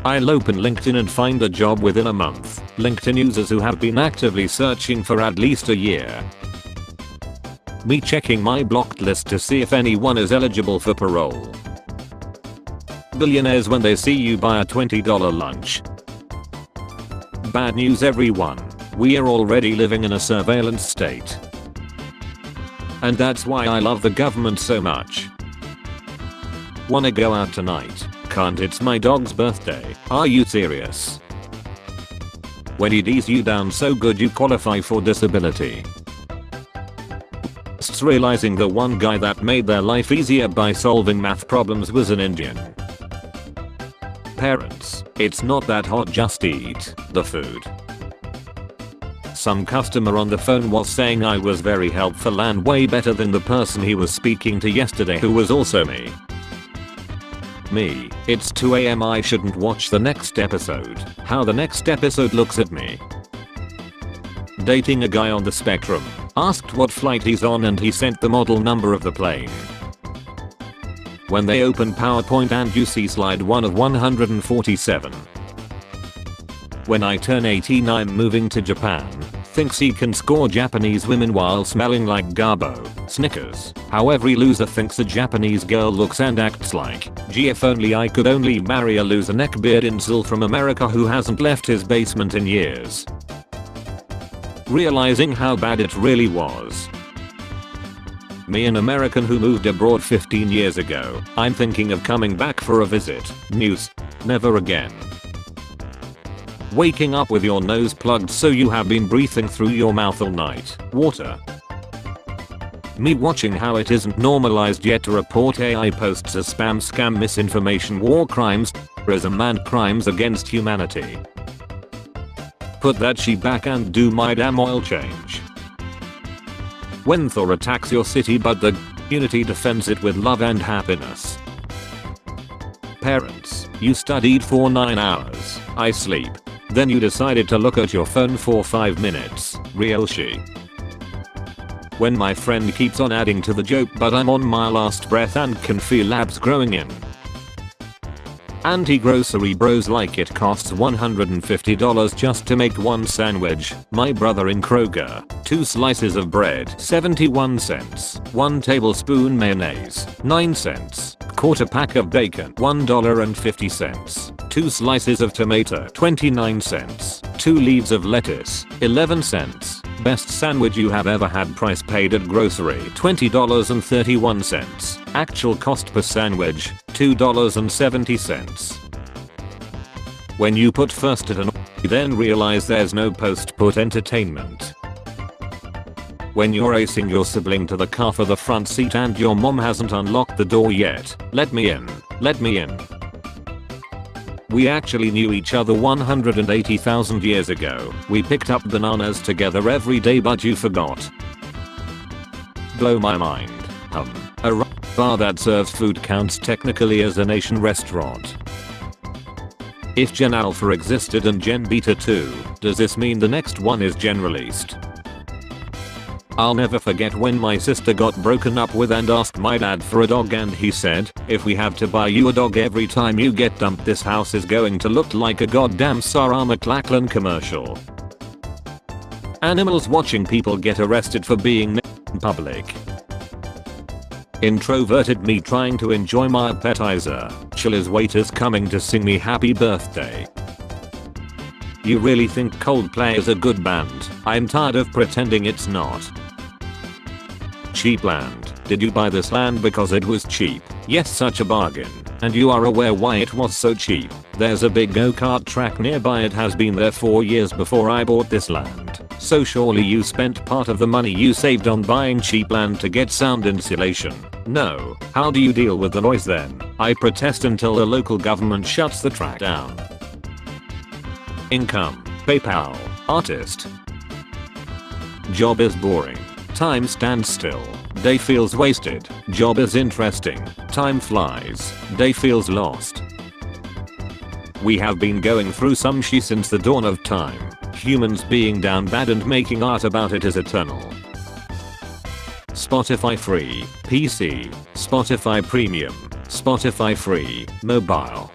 I'll open LinkedIn and find a job within a month. LinkedIn users who have been actively searching for at least a year. Me checking my blocked list to see if anyone is eligible for parole. Billionaires when they see you buy a $20 lunch. Bad news everyone. We are already living in a surveillance state. And that's why I love the government so much. Wanna go out tonight? Can't, it's my dog's birthday. Are you serious? When he D's you down so good you qualify for disability. Just realizing the one guy that made their life easier by solving math problems was an Indian. Parents, it's not that hot, just eat the food. Some customer on the phone was saying I was very helpful and way better than the person he was speaking to yesterday who was also me. Me, it's 2 AM, I shouldn't watch the next episode. How the next episode looks at me. Dating a guy on the spectrum. Asked what flight he's on and he sent the model number of the plane. When they open PowerPoint and you see slide 1 of 147. When I turn 18 I'm moving to Japan. Thinks he can score Japanese women while smelling like Garbo, Snickers. How every loser thinks a Japanese girl looks and acts like. Gee, if only I could only marry a loser neckbeard incel from America who hasn't left his basement in years. Realizing how bad it really was. Me, an American who moved abroad 15 years ago. I'm thinking of coming back for a visit. News. Never again. Waking up with your nose plugged so you have been breathing through your mouth all night. Water. Me watching how it isn't normalized yet to report AI posts as spam, scam, misinformation, war crimes, terrorism and crimes against humanity. Put that shit back and do my damn oil change. When Thor attacks your city but the community defends it with love and happiness. Parents, you studied for 9 hours. I sleep. Then you decided to look at your phone for 5 minutes. Real she. When my friend keeps on adding to the joke but I'm on my last breath and can feel labs growing in. Anti-grocery bros like it costs $150 just to make one sandwich. My brother in Kroger. 2 slices of bread 71 cents. 1 tablespoon mayonnaise 9 cents. Quarter pack of bacon $1.50. 2 slices of tomato 29 cents. 2 leaves of lettuce 11 cents. Best sandwich you have ever had, price paid at grocery $20.31. Actual cost per sandwich $2.70. When you put first at an you then realize there's no post-put entertainment. When you're racing your sibling to the car for the front seat and your mom hasn't unlocked the door yet. Let me in. Let me in. We actually knew each other 180,000 years ago. We picked up bananas together every day but you forgot. Blow my mind. A bar that serves food counts technically as a nation restaurant. If Gen Alpha existed and Gen Beta too, does this mean the next one is Gen Released? I'll never forget when my sister got broken up with and asked my dad for a dog and he said, if we have to buy you a dog every time you get dumped this house is going to look like a goddamn Sarah McLachlan commercial. Animals watching people get arrested for being in public. Introverted me trying to enjoy my appetizer. Chill as waiters coming to sing me happy birthday. You really think Coldplay is a good band? I'm tired of pretending it's not. Cheap land. Did you buy this land because it was cheap? Yes, such a bargain. And you are aware why it was so cheap. There's a big go-kart track nearby, it has been there for years before I bought this land. So surely you spent part of the money you saved on buying cheap land to get sound insulation. No. How do you deal with the noise then? I protest until the local government shuts the track down. Income. PayPal. Artist. Job is boring. Time stands still. Day feels wasted. Job is interesting. Time flies. Day feels lost. We have been going through some shit since the dawn of time. Humans being down bad and making art about it is eternal. Spotify free. PC. Spotify premium. Spotify free. Mobile.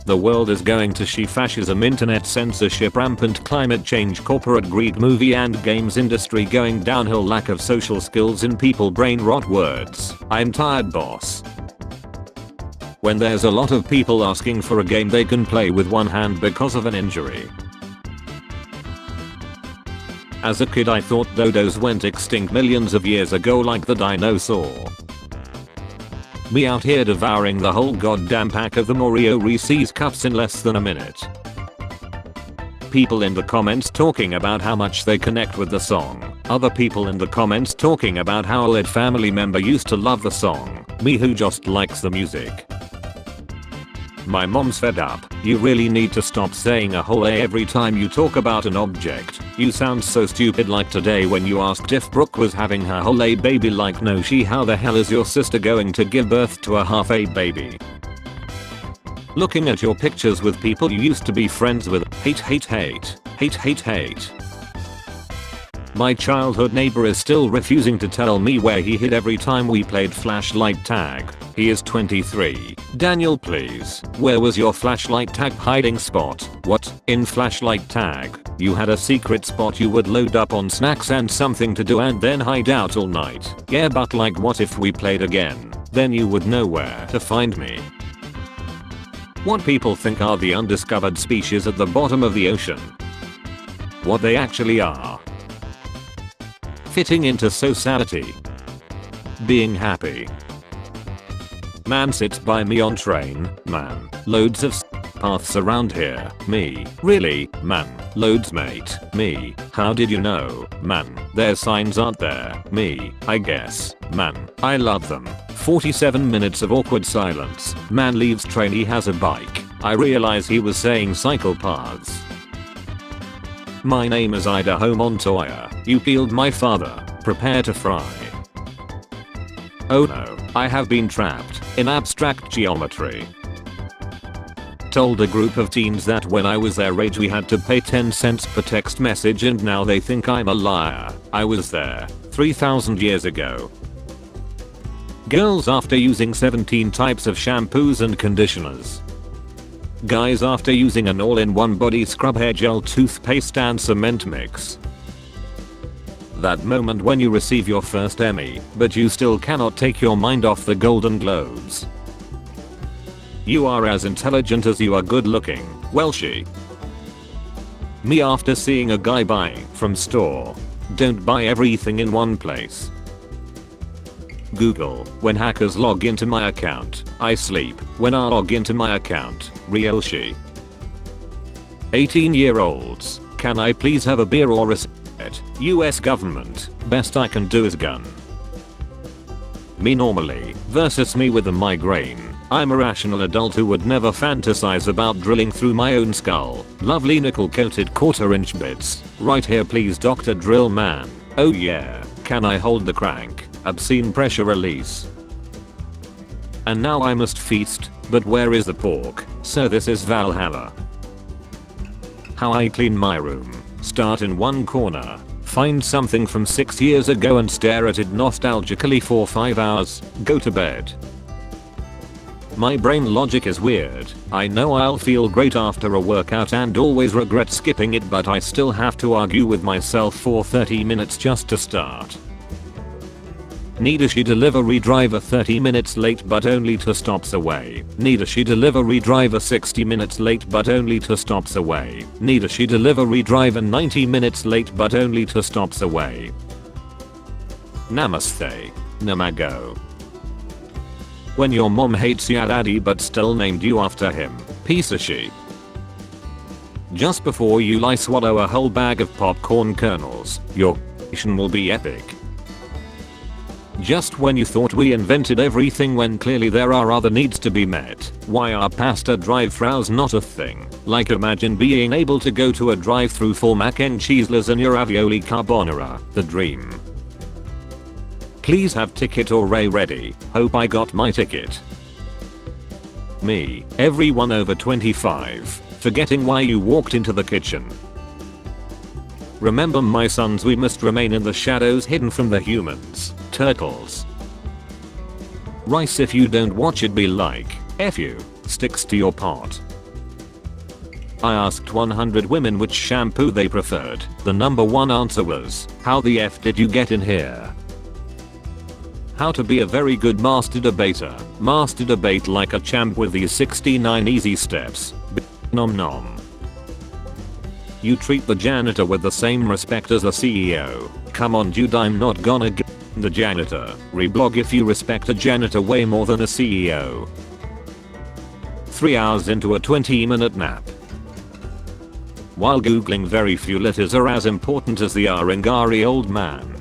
The world is going to fascism, internet censorship, rampant climate change, corporate greed, movie and games industry going downhill, lack of social skills in people, brain rot, words. I'm tired, boss. When there's a lot of people asking for a game they can play with one hand because of an injury. As a kid I thought dodos went extinct millions of years ago like the dinosaur. Me out here devouring the whole goddamn pack of the Oreo Reese's Cups in less than a minute. People in the comments talking about how much they connect with the song. Other people in the comments talking about how a lit family member used to love the song. Me who just likes the music. My mom's fed up. You really need to stop saying a whole A every time you talk about an object. You sound so stupid, like today when you asked if Brooke was having her whole A baby, like no she, how the hell is your sister going to give birth to a half A baby? Looking at your pictures with people you used to be friends with. Hate. My childhood neighbor is still refusing to tell me where he hid every time we played flashlight tag. He is 23. Daniel, please, where was your flashlight tag hiding spot? What? In flashlight tag, you had a secret spot you would load up on snacks and something to do and then hide out all night. Yeah, but like what if we played again? Then you would know where to find me. What people think are the undiscovered species at the bottom of the ocean. What they actually are. Fitting into society. Being happy. Man sits by me on train. Man. Loads of paths around here. Me. Really? Man. Loads, mate. Me. How did you know? Man. Their signs aren't there. Me. I guess. Man. I love them. 47 minutes of awkward silence. Man leaves train, he has a bike. I realize he was saying cycle paths. My name is Idaho Montoya. You killed my father. Prepare to fry. Oh no, I have been trapped in abstract geometry. Told a group of teens that when I was their age we had to pay 10 cents per text message and now they think I'm a liar. I was there 3,000 years ago. Girls after using 17 types of shampoos and conditioners. Guys after using an all-in-one body scrub, hair gel, toothpaste and cement mix. That moment when you receive your first Emmy, but you still cannot take your mind off the Golden Globes. You are as intelligent as you are good looking. Well, she. Me after seeing a guy buying from store. Don't buy everything in one place. Google, when hackers log into my account, I sleep. When I log into my account, real she. 18-year-olds, can I please have a beer or a cigarette? US government, best I can do is gun. Me normally, versus me with a migraine. I'm a rational adult who would never fantasize about drilling through my own skull. Lovely nickel-coated quarter-inch bits. Right here please, Dr. Drill Man. Oh yeah, can I hold the crank? Obscene pressure release. And now I must feast, but where is the pork? So this is Valhalla. How I clean my room. Start in one corner. Find something from 6 years ago and stare at it nostalgically for 5 hours. Go to bed. My brain logic is weird. I know I'll feel great after a workout and always regret skipping it, but I still have to argue with myself for 30 minutes just to start. Need a she delivery driver 30 minutes late but only 2 stops away. Need a she delivery driver 60 minutes late but only 2 stops away. Need a she delivery driver 90 minutes late but only 2 stops away. Namaste. Namago. When your mom hates your daddy but still named you after him. Piece of shit. Just before you lie, swallow a whole bag of popcorn kernels. Your will be epic. Just when you thought we invented everything when clearly there are other needs to be met. Why are pasta drive-thrus not a thing? Like imagine being able to go to a drive-thru for mac and cheese, lasagna, ravioli, carbonara. The dream. Please have ticket or Ray ready. Hope I got my ticket. Me, everyone over 25, forgetting why you walked into the kitchen. Remember my sons, we must remain in the shadows hidden from the humans. Turtles. Rice, if you don't watch it be like, F you, sticks to your pot. I asked 100 women which shampoo they preferred. The number one answer was, how the F did you get in here? How to be a very good master debater. Master debate like a champ with these 69 easy steps. Nom nom. You treat the janitor with the same respect as the CEO. Come on dude, I'm not gonna get the janitor. Reblog if you respect a janitor way more than a CEO. 3 hours into a 20-minute nap. While googling, very few letters are as important as the Arangari old man.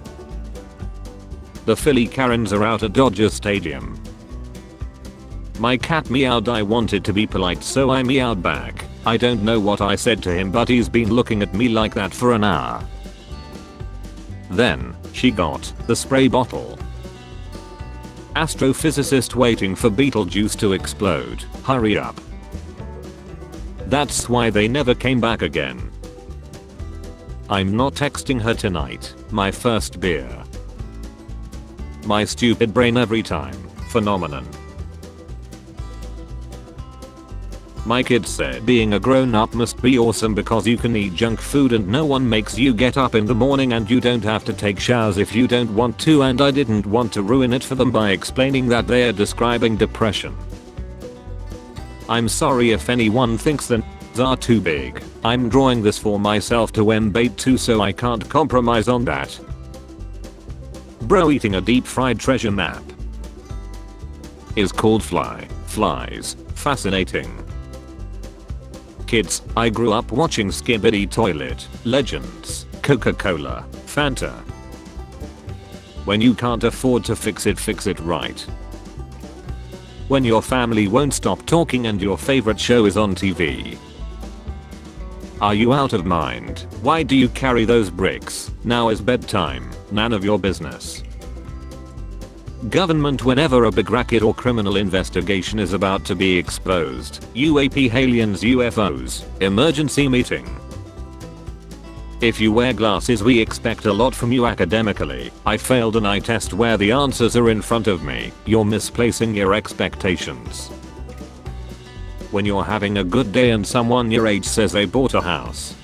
The Philly Karens are out at Dodger Stadium. My cat meowed. I wanted to be polite so I meowed back. I don't know what I said to him, but he's been looking at me like that for an hour. Then, she got the spray bottle. Astrophysicist waiting for Beetlejuice to explode. Hurry up. That's why they never came back again. I'm not texting her tonight. My first beer. My stupid brain every time. Phenomenon. My kid said being a grown-up must be awesome because you can eat junk food and no one makes you get up in the morning and you don't have to take showers if you don't want to, and I didn't want to ruin it for them by explaining that they are describing depression. I'm sorry if anyone thinks the are too big. I'm drawing this for myself to embait too, so I can't compromise on that. Bro eating a deep fried treasure map is called flies. Fascinating. Kids, I grew up watching Skibidi Toilet, Legends, Coca-Cola, Fanta. When you can't afford to fix it right. When your family won't stop talking and your favorite show is on TV. Are you out of mind? Why do you carry those bricks? Now is bedtime. None of your business. Government whenever a big racket or criminal investigation is about to be exposed. UAP aliens UFOs. Emergency meeting. If you wear glasses we expect a lot from you academically. I failed an eye test where the answers are in front of me. You're misplacing your expectations. When you're having a good day and someone your age says they bought a house.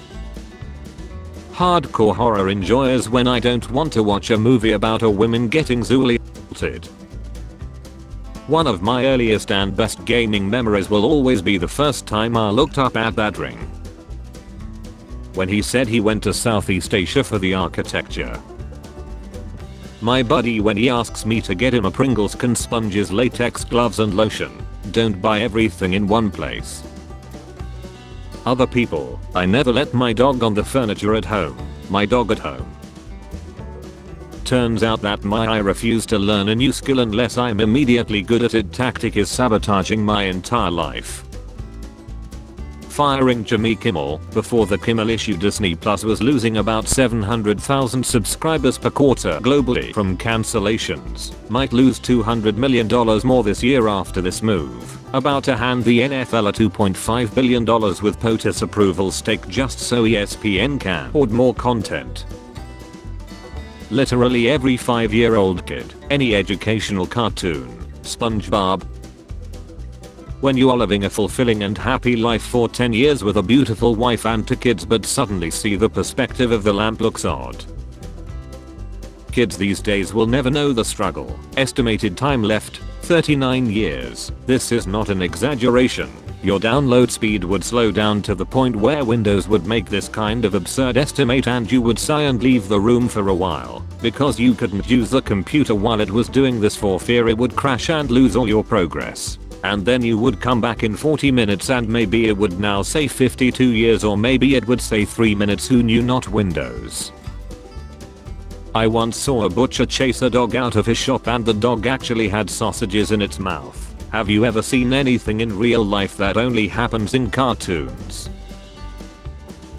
Hardcore horror enjoyers when I don't want to watch a movie about a woman getting zoolly assaulted. One of my earliest and best gaming memories will always be the first time I looked up at that ring. When he said he went to Southeast Asia for the architecture. My buddy when he asks me to get him a Pringles can sponges, latex gloves and lotion. Don't buy everything in one place. Other people, I never let my dog on the furniture at home. My dog at home. Turns out that I refuse to learn a new skill unless I'm immediately good at it tactic is sabotaging my entire life. Firing Jimmy Kimmel before the Kimmel issue. Disney Plus was losing about 700,000 subscribers per quarter globally from cancellations. Might lose $200 million more this year after this move. About to hand the NFL a $2.5 billion with POTUS approval stake just so ESPN can hoard more content. Literally every 5-year-old kid, any educational cartoon, SpongeBob. When you are living a fulfilling and happy life for 10 years with a beautiful wife and 2 kids but suddenly see the perspective of the lamp looks odd. Kids these days will never know the struggle. Estimated time left, 39 years. This is not an exaggeration. Your download speed would slow down to the point where Windows would make this kind of absurd estimate and you would sigh and leave the room for a while, because you couldn't use the computer while it was doing this for fear it would crash and lose all your progress. And then you would come back in 40 minutes and maybe it would now say 52 years or maybe it would say 3 minutes. Who knew? Not Windows. I once saw a butcher chase a dog out of his shop and the dog actually had sausages in its mouth. Have you ever seen anything in real life that only happens in cartoons?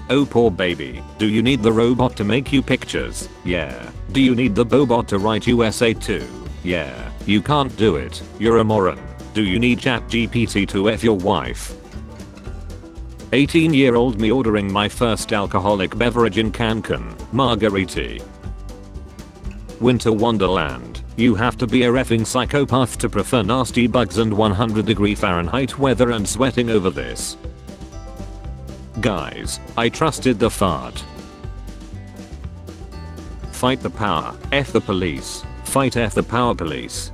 Oh poor baby. Do you need the robot to make you pictures? Yeah. Do you need the Bobot to write you essay too? Yeah. You can't do it. You're a moron. Do you need ChatGPT to F your wife? 18-year-old me ordering my first alcoholic beverage in Cancun, margarita. Winter Wonderland. You have to be a reffing psychopath to prefer nasty bugs and 100 degree Fahrenheit weather and sweating over this. Guys, I trusted the fart. Fight the power, F the police. Fight F the power police.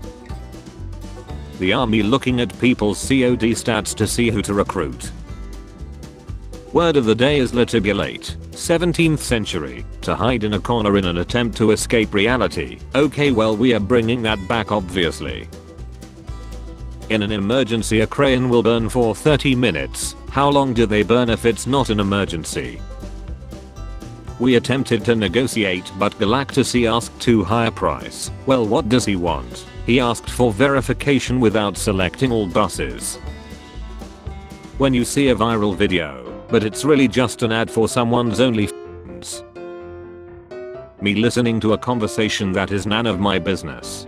The army looking at people's COD stats to see who to recruit. Word of the day is letibulate. 17th century, to hide in a corner in an attempt to escape reality. Okay, well, we are bringing that back obviously. In an emergency, a crane will burn for 30 minutes. How long do they burn if it's not an emergency? We attempted to negotiate, but Galactus asked too high a price. Well, what does he want? He asked for verification without selecting all buses. When you see a viral video, but it's really just an ad for someone's OnlyFans. Me listening to a conversation that is none of my business.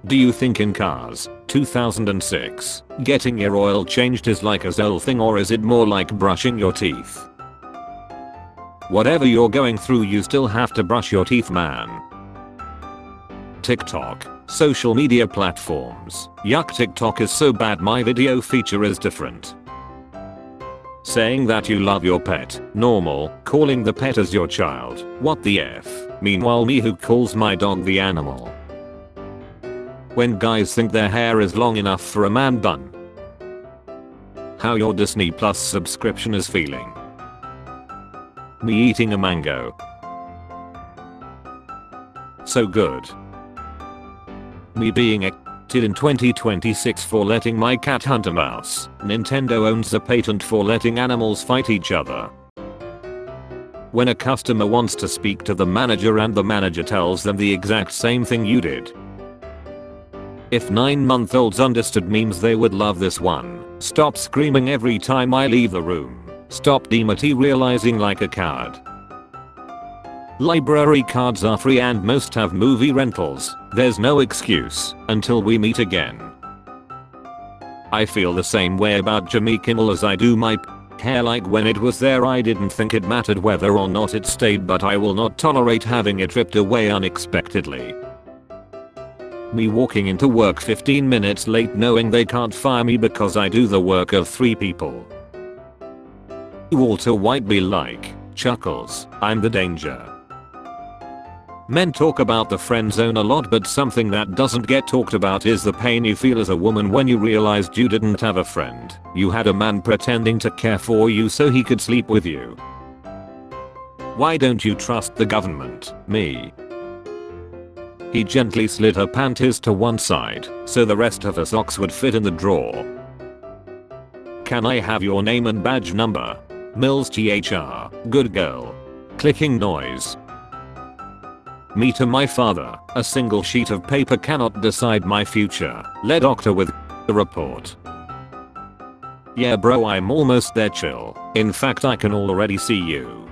Do you think in Cars 2006, getting your oil changed is like a Zol thing, or is it more like brushing your teeth? Whatever you're going through, you still have to brush your teeth, man. TikTok, social media platforms. Yuck, TikTok is so bad, my video feature is different. Saying that you love your pet, normal. Calling the pet as your child, what the F. Meanwhile, me who calls my dog the animal. When guys think their hair is long enough for a man bun. How your Disney Plus subscription is feeling. Me eating a mango. So good. Me being excited in 2026 for letting my cat hunt a mouse. Nintendo owns the patent for letting animals fight each other. When a customer wants to speak to the manager and the manager tells them the exact same thing you did. If 9-month-olds understood memes, they would love this one. Stop screaming every time I leave the room. Stop dematerializing like a card. Library cards are free and most have movie rentals. There's no excuse until we meet again. I feel the same way about Jimmy Kimmel as I do my hair. Like when it was there, I didn't think it mattered whether or not it stayed, but I will not tolerate having it ripped away unexpectedly. Me walking into work 15 minutes late knowing they can't fire me because I do the work of 3 people. Walter White be like, chuckles, I'm the danger. Men talk about the friend zone a lot, but something that doesn't get talked about is the pain you feel as a woman when you realized you didn't have a friend. You had a man pretending to care for you so he could sleep with you. Why don't you trust the government? Me. He gently slid her panties to one side so the rest of her socks would fit in the drawer. Can I have your name and badge number? Mills THR, good girl. Clicking noise. Me to my father, a single sheet of paper cannot decide my future. Le doctor with the report. Yeah bro, I'm almost there, chill. In fact, I can already see you.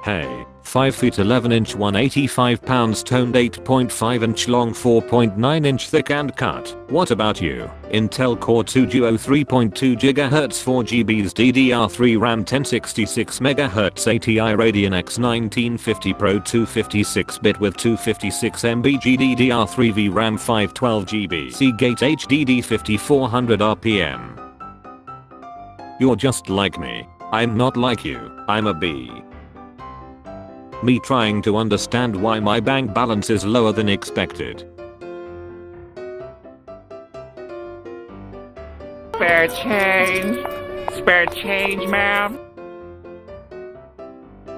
Hey, 5 feet 11 inch 185 pounds toned 8.5 inch long 4.9 inch thick and cut. What about you? Intel Core 2 Duo 3.2 GHz 4GBs DDR3 RAM 1066 MHz ATI Radeon X 1950 Pro 256-bit with 256 MB GDDR3 VRAM 512GB Seagate HDD 5400 RPM. You're just like me. I'm not like you. I'm a B. Me trying to understand why my bank balance is lower than expected. Spare change? Spare change, ma'am?